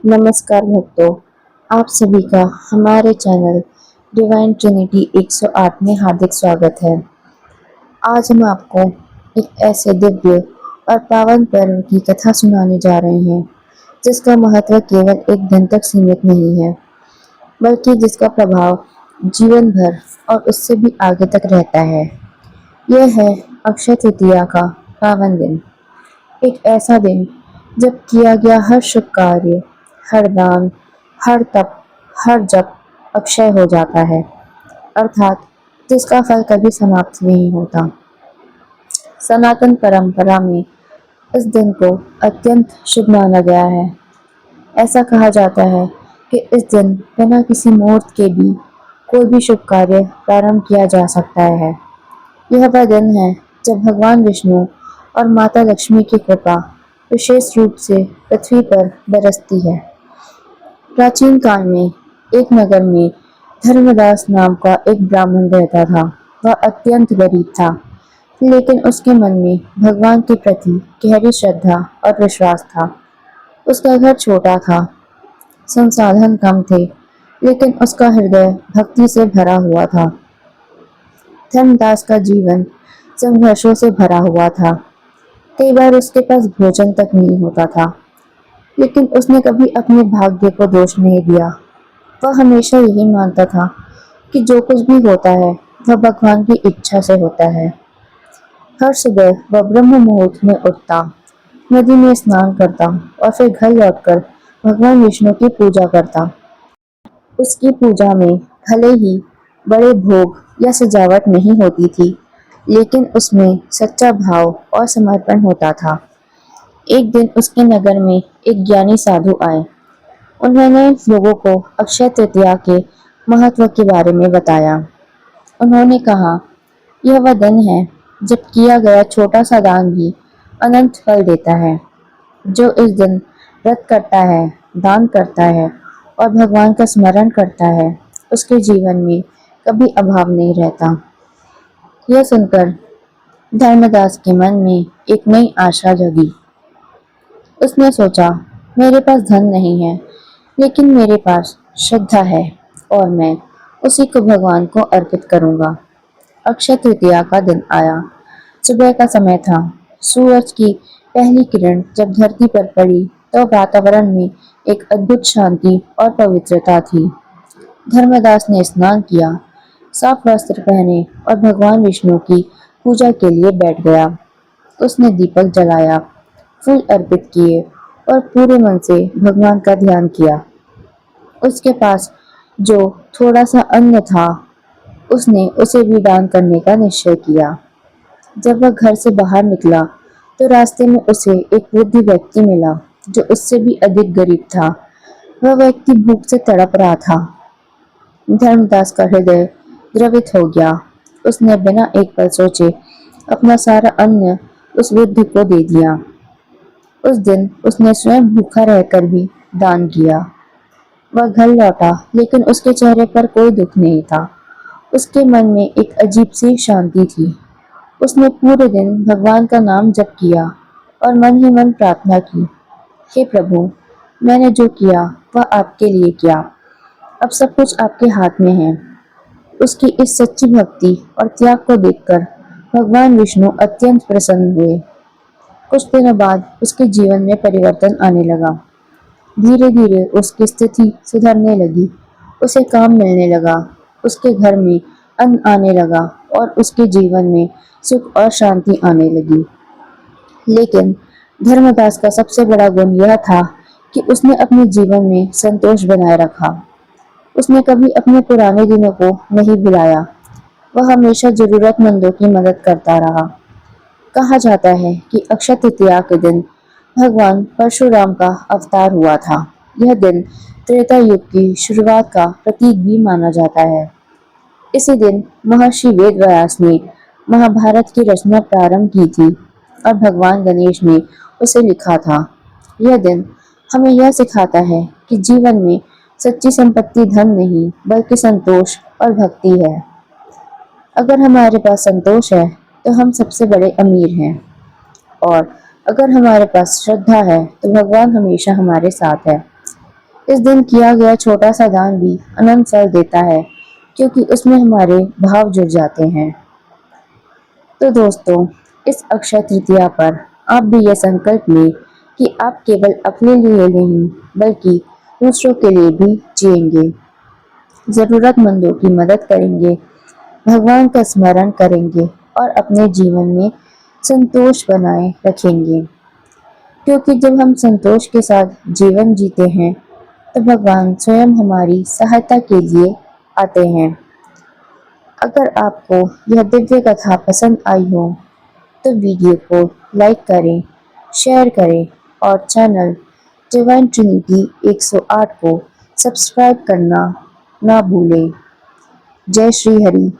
नमस्कार भक्तों, आप सभी का हमारे चैनल डिवाइन ट्रिनिटी 108 में हार्दिक स्वागत है। आज हम आपको एक ऐसे दिव्य और पावन पर्व की कथा सुनाने जा रहे हैं, जिसका महत्व केवल एक दिन तक सीमित नहीं है, बल्कि जिसका प्रभाव जीवन भर और उससे भी आगे तक रहता है। यह है अक्षय तृतीया का पावन दिन। एक ऐसा दिन जब किया गया हर शुभ कार्य, हर दान, हर तप, हर जप अक्षय हो जाता है, अर्थात जिसका फल कभी समाप्त नहीं होता। सनातन परंपरा में इस दिन को अत्यंत शुभ माना गया है। ऐसा कहा जाता है कि इस दिन बिना किसी मुहूर्त के भी कोई भी शुभ कार्य प्रारंभ किया जा सकता है। यह वह दिन है जब भगवान विष्णु और माता लक्ष्मी की कृपा विशेष रूप से पृथ्वी पर बरसती है। प्राचीन काल में एक नगर में धर्मदास नाम का एक ब्राह्मण रहता था। वह अत्यंत गरीब था, लेकिन उसके मन में भगवान के प्रति गहरी श्रद्धा और विश्वास था। उसका घर छोटा था, संसाधन कम थे, लेकिन उसका हृदय भक्ति से भरा हुआ था। धर्मदास का जीवन संघर्षों से भरा हुआ था। कई बार उसके पास भोजन तक नहीं होता था, लेकिन उसने कभी अपने भाग्य को दोष नहीं दिया। वह हमेशा यही मानता था कि जो कुछ भी होता है वह भगवान की इच्छा से होता है। हर सुबह वह ब्रह्म मुहूर्त में उठता, नदी में स्नान करता और फिर घर लौटकर भगवान विष्णु की पूजा करता। उसकी पूजा में भले ही बड़े भोग या सजावट नहीं होती थी, लेकिन उसमें सच्चा भाव और समर्पण होता था। एक दिन उसके नगर में एक ज्ञानी साधु आए। उन्होंने लोगों को अक्षय तृतीया के महत्व के बारे में बताया। उन्होंने कहा, यह वह दिन है जब किया गया छोटा सा दान भी अनंत फल देता है। जो इस दिन व्रत करता है, दान करता है और भगवान का स्मरण करता है, उसके जीवन में कभी अभाव नहीं रहता। यह सुनकर धर्मदास के मन में एक नई आशा जगी। उसने सोचा, मेरे पास धन नहीं है, लेकिन मेरे पास श्रद्धा है और मैं उसी को भगवान को अर्पित करूंगा। अक्षय तृतीया का दिन आया। सुबह का समय था। सूरज की पहली किरण जब धरती पर पड़ी तो वातावरण में एक अद्भुत शांति और पवित्रता थी। धर्मदास ने स्नान किया, साफ वस्त्र पहने और भगवान विष्णु की पूजा के लिए बैठ गया। उसने दीपक जलाया, फूल अर्पित किए और पूरे मन से भगवान का ध्यान किया। उसके पास जो थोड़ा सा अन्न था, उसने उसे भी दान करने का निश्चय किया। जब वह घर से बाहर निकला तो रास्ते में उसे एक वृद्ध व्यक्ति मिला जो उससे भी अधिक गरीब था। वह व्यक्ति भूख से तड़प रहा था। धर्मदास का हृदय द्रवित हो गया। उसने बिना एक पल सोचे अपना सारा अन्न उस वृद्ध को दे दिया। उस दिन उसने स्वयं भूखा रहकर भी दान किया। वह घर लौटा, लेकिन उसके चेहरे पर कोई दुख नहीं था। उसके मन में एक अजीब सी शांति थी। उसने पूरे दिन भगवान का नाम जप किया और मन ही मन प्रार्थना की, हे प्रभु, मैंने जो किया वह आपके लिए किया। अब सब कुछ आपके हाथ में है। उसकी इस सच्ची भक्ति और त्याग को देखकर भगवान विष्णु अत्यंत प्रसन्न हुए। कुछ दिनों बाद उसके जीवन में परिवर्तन आने लगा। धीरे धीरे उसकी स्थिति सुधरने लगी। उसे काम मिलने लगा, उसके घर में अन्न आने लगा और उसके जीवन में सुख और शांति आने लगी। लेकिन धर्मदास का सबसे बड़ा गुण यह था कि उसने अपने जीवन में संतोष बनाए रखा। उसने कभी अपने पुराने दिनों को नहीं भुलाया। वह हमेशा जरूरतमंदों की मदद करता रहा। कहा जाता है कि अक्षय तृतीया के दिन भगवान परशुराम का अवतार हुआ था। यह दिन त्रेता युग की शुरुआत का प्रतीक भी माना जाता है। इसी दिन महर्षि वेदव्यास ने महाभारत की रचना प्रारंभ की थी और भगवान गणेश ने उसे लिखा था। यह दिन हमें यह सिखाता है कि जीवन में सच्ची संपत्ति धन नहीं, बल्कि संतोष और भक्ति है। अगर हमारे पास संतोष है तो हम सबसे बड़े अमीर हैं, और अगर हमारे पास श्रद्धा है तो भगवान हमेशा हमारे साथ है। इस दिन किया गया छोटा सा दान भी अनंत फल देता है, क्योंकि उसमें हमारे भाव जुड़ जाते हैं। तो दोस्तों, इस अक्षय तृतीया पर आप भी यह संकल्प लें कि आप केवल अपने लिए नहीं बल्कि दूसरों के लिए भी जिएंगे, जरूरतमंदों की मदद करेंगे, भगवान का स्मरण करेंगे और अपने जीवन में संतोष बनाए रखेंगे। क्योंकि जब हम संतोष के साथ जीवन जीते हैं तो भगवान स्वयं हमारी सहायता के लिए आते हैं। अगर आपको यह दिव्य कथा पसंद आई हो तो वीडियो को लाइक करें, शेयर करें और चैनल डिवाइन ट्रिनिटी 108 को सब्सक्राइब करना ना भूलें। जय श्री हरि।